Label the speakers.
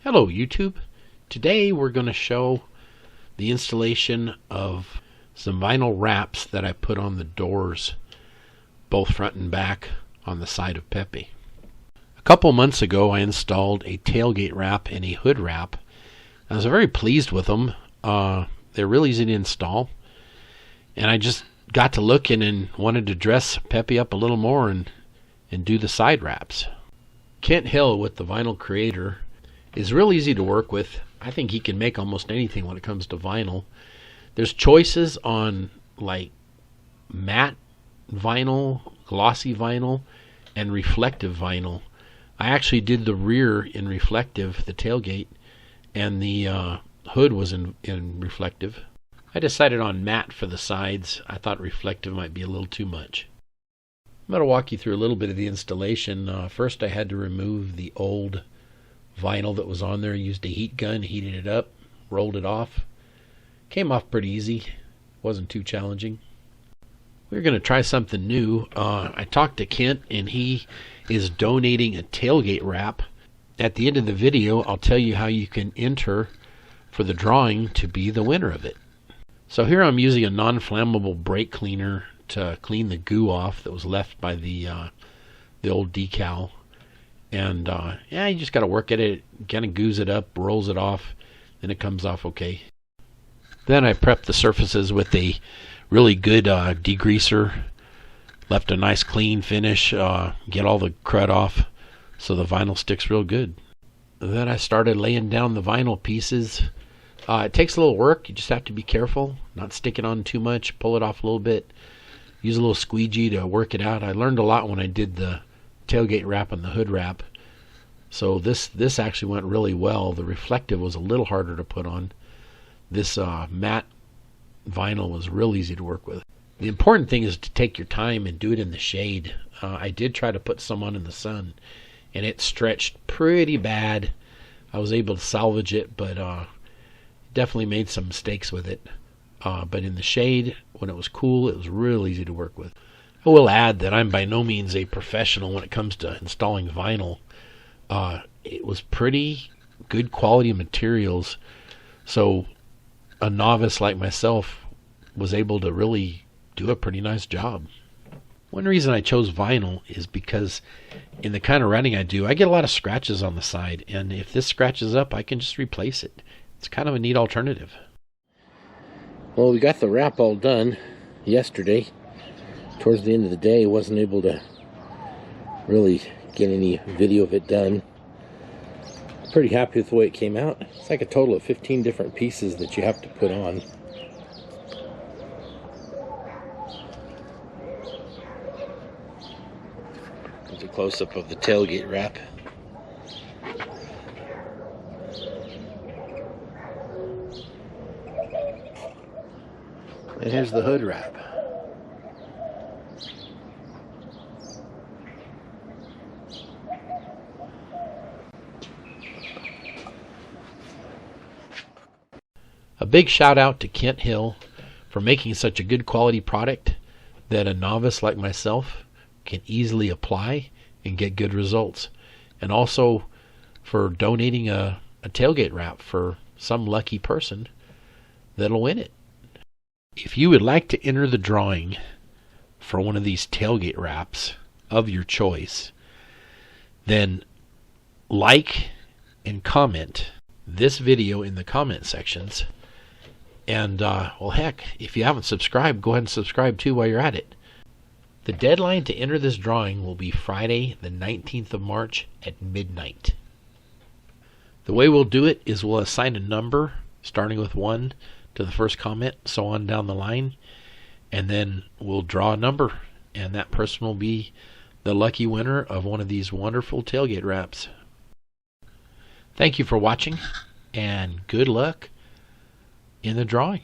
Speaker 1: Hello YouTube. Today we're going to show the installation of some vinyl wraps that I put on the doors, both front and back, on the side of Pepe. A couple months ago I installed a tailgate wrap and a hood wrap. I was very pleased with them. They're really easy to install, and I just got to looking and wanted to dress Pepe up a little more and do the side wraps. Kent Hill with the Vinyl Creator is real easy to work with. I think he can make almost anything when it comes to vinyl. There's choices on like matte vinyl, glossy vinyl, and reflective vinyl. I actually did the rear in reflective, the tailgate, and the hood was in reflective. I decided on matte for the sides. I thought reflective might be a little too much. I'm going to walk you through a little bit of the installation. First I had to remove the old vinyl that was on there. Used a heat gun, heated it up, rolled it off. Came off pretty easy. Wasn't too challenging. We're going to try something new. I talked to Kent and he is donating a tailgate wrap. At the end of the video I'll tell you how you can enter for the drawing to be the winner of it. So here I'm using a non-flammable brake cleaner to clean the goo off that was left by the old decal. And yeah, you just got to work at it. Kind of goos it up, rolls it off, and it comes off okay. Then I prepped the surfaces with a really good degreaser. Left a nice clean finish. Get all the crud off so the vinyl sticks real good. Then I started laying down the vinyl pieces. It takes a little work. You just have to be careful, not stick it on too much. Pull it off a little bit. Use a little squeegee to work it out. I learned a lot when I did the tailgate wrap and the hood wrap. So this actually went really well. The reflective was a little harder to put on. This matte vinyl was real easy to work with. The important thing is to take your time and do it in the shade. I did try to put some on in the sun, and it stretched pretty bad. I was able to salvage it, but definitely made some mistakes with it. But in the shade, when it was cool, it was real easy to work with. I will add that I'm by no means a professional when it comes to installing vinyl. It was pretty good quality materials, so a novice like myself was able to really do a pretty nice job. One reason I chose vinyl is because in the kind of running I do, I get a lot of scratches on the side, and if this scratches up, I can just replace it. It's kind of a neat alternative. Well, we got the wrap all done yesterday. Towards the end of the day, I wasn't able to really get any video of it done. Pretty happy with the way it came out. It's like a total of 15 different pieces that you have to put on. Here's a close-up of the tailgate wrap. And here's the hood wrap. A big shout out to Kent Hill for making such a good quality product that a novice like myself can easily apply and get good results. And also for donating a tailgate wrap for some lucky person that'll win it. If you would like to enter the drawing for one of these tailgate wraps of your choice, then like and comment this video in the comment sections. And, well, heck, if you haven't subscribed, go ahead and subscribe too while you're at it. The deadline to enter this drawing will be Friday, the 19th of March at midnight. The way we'll do it is we'll assign a number, starting with 1 to the first comment, so on down the line, and then we'll draw a number, and that person will be the lucky winner of one of these wonderful tailgate wraps. Thank you for watching, and good luck in the drawing.